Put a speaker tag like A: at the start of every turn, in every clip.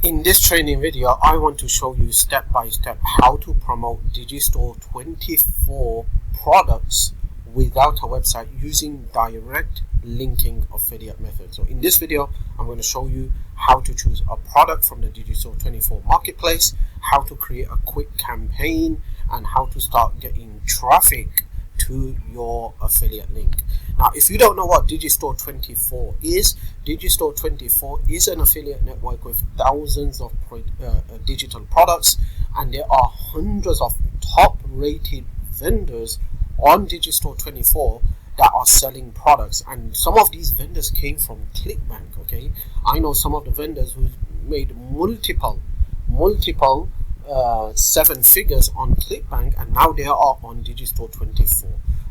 A: In this training video, I want to show you step by step how to promote Digistore24 products without a website using direct linking affiliate method. So in this video, I'm going to show you how to choose a product from the Digistore24 marketplace, how to create a quick campaign, and how to start getting traffic to your affiliate link. Now, if you don't know what Digistore24 is, Digistore24 is an affiliate network with thousands of digital products, and there are hundreds of top rated vendors on Digistore24 that are selling products, and some of these vendors came from ClickBank. Okay, I know some of the vendors who made multiple seven figures on ClickBank, and now they are on Digistore24.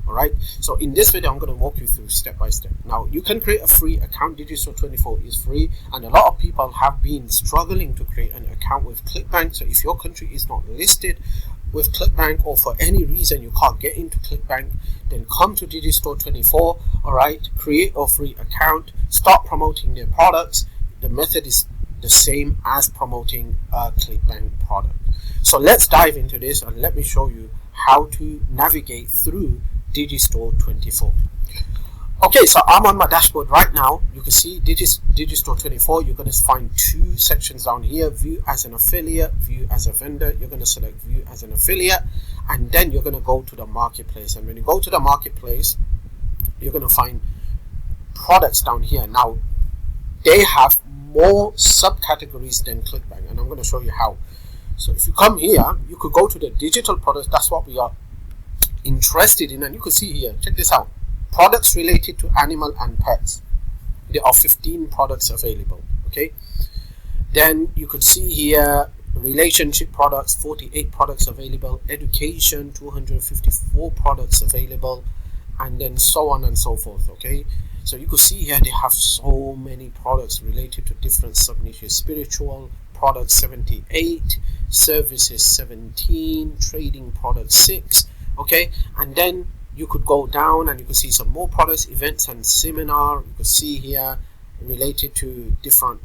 A: Alright, so in this video I'm going to walk you through step by step. Now, you can create a free account. Digistore24 is free, and a lot of people have been struggling to create an account with ClickBank. So if your country is not listed with ClickBank, or for any reason you can't get into ClickBank, then come to Digistore24. Alright, create a free account, start promoting their products. The method is the same as promoting a ClickBank product. So let's dive into this and let me show you how to navigate through Digistore24. Okay, so I'm on my dashboard right now. You can see Digistore24. You're going to find two sections down here: view as an affiliate, view as a vendor. You're going to select view as an affiliate, and then you're going to go to the marketplace. And when you go to the marketplace, you're going to find products down here. Now, they have more subcategories than ClickBank, and I'm going to show you how. So if you come here, you could go to the digital products. That's what we are interested in, and you can see here, check this out: products related to animal and pets. There are 15 products available. Okay, then you could see here relationship products, 48 products available, education, 254 products available, and then so on and so forth. Okay, so you could see here they have so many products related to different sub-niches: spiritual products 78, services 17, trading products 6. Okay, and then you could go down and you can see some more products: events and seminar. You could see here related to different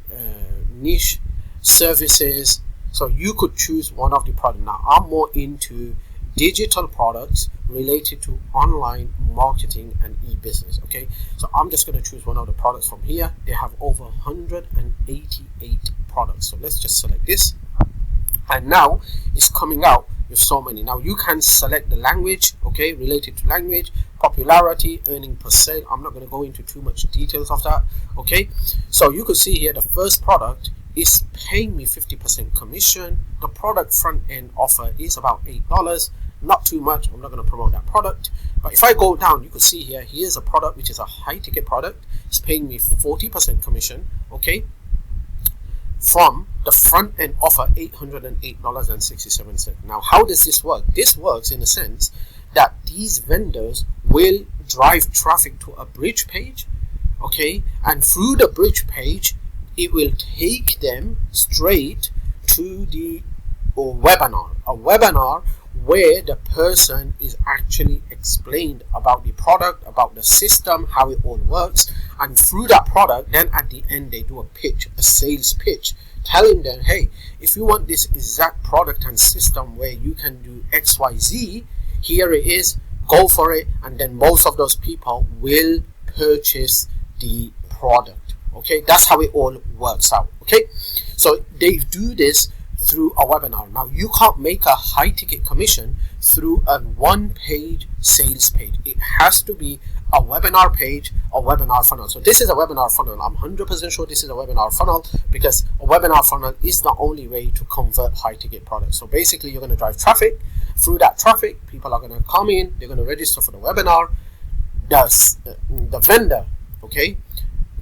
A: niche services. So you could choose one of the products. Now, I'm more into digital products related to online marketing and e-business. Okay, so I'm just going to choose one of the products from here. They have over 188 products. So let's just select this, and now it's coming out with so many. Now you can select the language, okay, related to language, popularity, earning per sale. I'm not going to go into too much details of that. Okay, so you can see here the first product is paying me 50% commission. The product front end offer is about $8, not too much. I'm not going to promote that product. But if I go down, you can see here, here's a product which is a high ticket product. It's paying me 40% commission. Okay, from the front end offer, $808.67. Now, how does this work? This works in a sense that these vendors will drive traffic to a bridge page, okay, and through the bridge page it will take them straight to the webinar, a webinar where the person is actually explained about the product, about the system, how it all works, and through that product, then at the end they do a pitch, a sales pitch, telling them, hey, if you want this exact product and system where you can do XYZ, here it is, go for it. And then most of those people will purchase the product. Okay, that's how it all works out. Okay, so they do this through a webinar. Now, you can't make a high ticket commission through a one-page sales page. It has to be a webinar page, a webinar funnel. So this is a webinar funnel. I'm 100% sure this is a webinar funnel, because a webinar funnel is the only way to convert high ticket products. So basically, you're going to drive traffic. Through that traffic, people are going to come in, they're going to register for the webinar. The vendor, okay,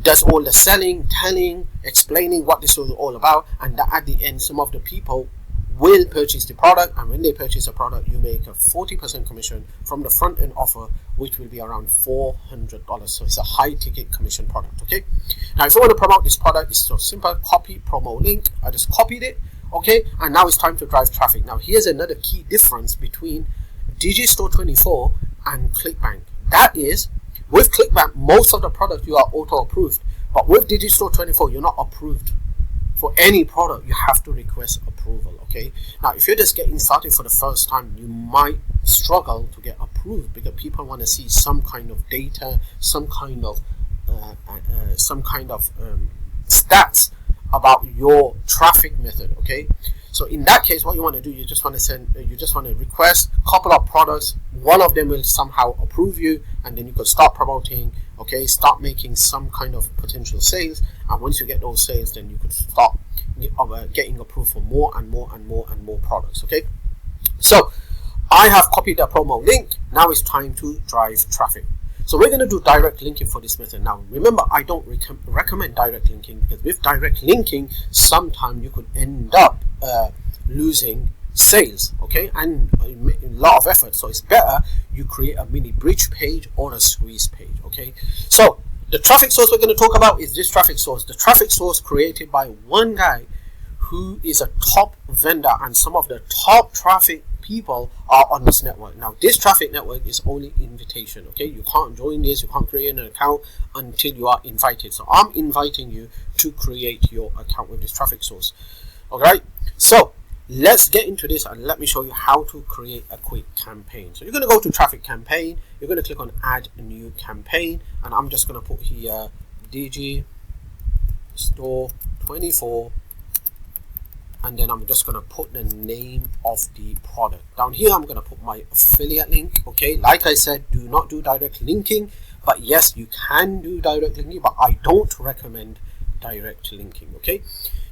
A: does all the selling, telling, explaining what this is all about, and that at the end, some of the people will purchase the product, and when they purchase a product, you make a 40% commission from the front end offer, which will be around $400. So it's a high ticket commission product. Okay, now if you want to promote this product, it's so simple: copy promo link. I just copied it. Okay, and now it's time to drive traffic. Now, here's another key difference between Digistore24 and ClickBank. That is, with ClickBank, most of the products you are auto approved, but with Digistore24, you're not approved for any product, you have to request approval. Okay, now if you're just getting started for the first time, you might struggle to get approved because people want to see some kind of data, some kind of stats about your traffic method. Okay, so in that case, what you want to do, you just want to request a couple of products. One of them will somehow approve you, and then you could start promoting. Okay, start making some kind of potential sales, and once you get those sales, then you could start getting approved for more and more and more and more products. Okay, so I have copied the promo link. Now it's time to drive traffic. So we're going to do direct linking for this method. Now remember, I don't recommend direct linking, because with direct linking sometimes you could end up losing sales, okay, and a lot of effort. So it's better you create a mini bridge page or a squeeze page. Okay, so the traffic source we're going to talk about is this traffic source. The traffic source created by one guy who is a top vendor, and some of the top traffic people are on this network. Now this traffic network is only invitation. Okay, you can't join this, you can't create an account until you are invited. So I'm inviting you to create your account with this traffic source. Alright, so let's get into this and let me show you how to create a quick campaign. So you're going to go to traffic campaign, you're going to click on add a new campaign, and I'm just going to put here Digistore24, and then I'm just going to put the name of the product. Down here I'm going to put my affiliate link. Okay, like I said, do not do direct linking, but yes, you can do direct linking, but I don't recommend direct linking. Okay,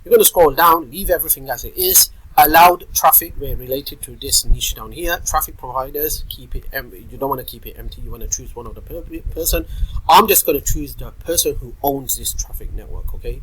A: you're going to scroll down, leave everything as it is. Allowed traffic, we're related to this niche down here. Traffic providers, keep it empty. You don't want to keep it empty, you want to choose one of the person. I'm just going to choose the person who owns this traffic network. Okay,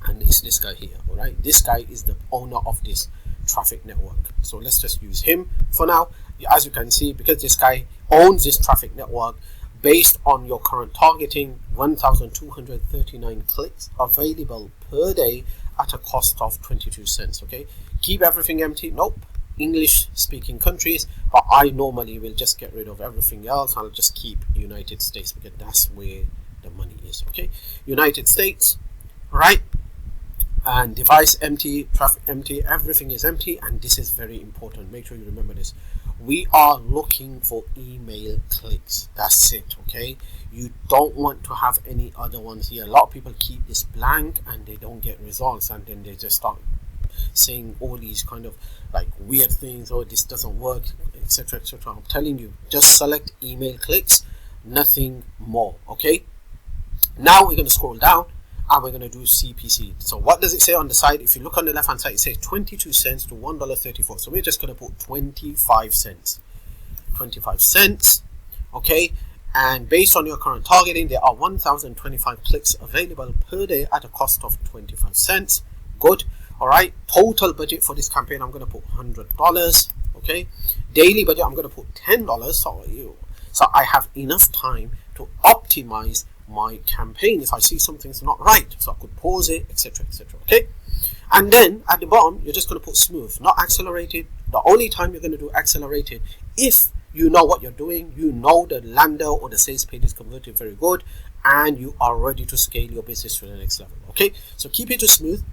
A: and it's this guy here. All right, this guy is the owner of this traffic network, so let's just use him for now. As you can see, because this guy owns this traffic network, based on your current targeting, 1,239 clicks available per day at a cost of 22 cents. Okay, keep everything empty. Nope, English speaking countries, but I normally will just get rid of everything else. I'll just keep United States because that's where the money is. Okay, United States, right? And device empty, traffic empty, everything is empty. And this is very important, make sure you remember this. We are looking for email clicks, that's it. Okay, you don't want to have any other ones here. A lot of people keep this blank and they don't get results, and then they just start saying all these kind of like weird things, oh this doesn't work, etc, etc. I'm telling you, just select email clicks, nothing more. Okay, now we're going to scroll down and we're going to do CPC. So what does it say on the side? If you look on the left hand side, it says 22 cents to $1.34. So we're just going to put 25 cents. 25 cents. Okay, and based on your current targeting, there are 1,025 clicks available per day at a cost of 25 cents. Good. All right, total budget for this campaign, I'm going to put $100. Okay, daily budget, I'm going to put $10. So I have enough time to optimize my campaign if I see something's not right, so I could pause it, etc, etc. Okay, and then at the bottom you're just going to put smooth, not accelerated. The only time you're going to do accelerated if you know what you're doing, you know the lander or the sales page is converted very good, and you are ready to scale your business to the next level. Okay, so keep it to smooth,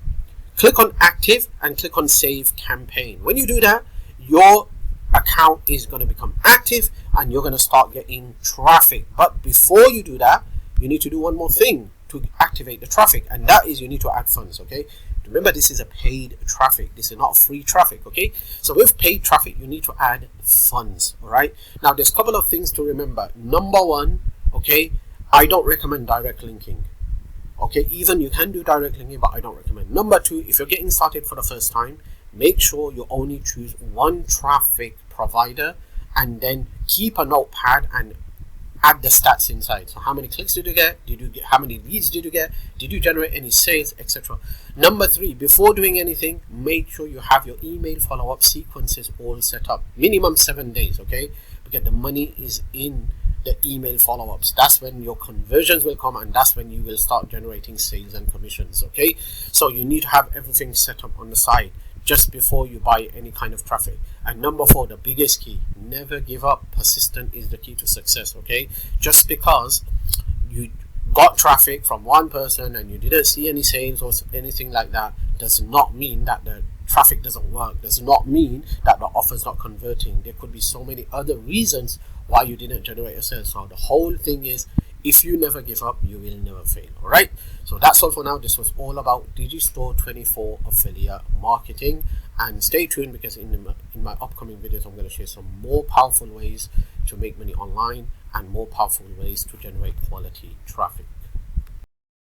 A: click on active and click on save campaign. When you do that, your account is going to become active and you're going to start getting traffic. But before you do that, you need to do one more thing to activate the traffic, and that is you need to add funds. Okay, remember, this is a paid traffic, this is not free traffic. Okay, so with paid traffic you need to add funds. All right, now there's a couple of things to remember. Number one, okay, I don't recommend direct linking. Okay, even you can do direct linking, but I don't recommend. Number two, if you're getting started for the first time, make sure you only choose one traffic provider, and then keep a notepad and add the stats inside. So how many clicks did you get? How many leads did you get? Did you generate any sales, etc. Number three, before doing anything, make sure you have your email follow-up sequences all set up. Minimum 7 days, okay? Because the money is in the email follow-ups. That's when your conversions will come, and that's when you will start generating sales and commissions. Okay, so you need to have everything set up on the side just before you buy any kind of traffic. And number four, the biggest key, never give up. Persistent is the key to success. Okay, just because you got traffic from one person and you didn't see any sales or anything like that, does not mean that the traffic doesn't work, does not mean that the offer is not converting. There could be so many other reasons why you didn't generate a sale. So the whole thing is, if you never give up, you will never fail. All right, so that's all for now. This was all about Digistore24 affiliate marketing, and stay tuned, because in my upcoming videos I'm going to share some more powerful ways to make money online and more powerful ways to generate quality traffic.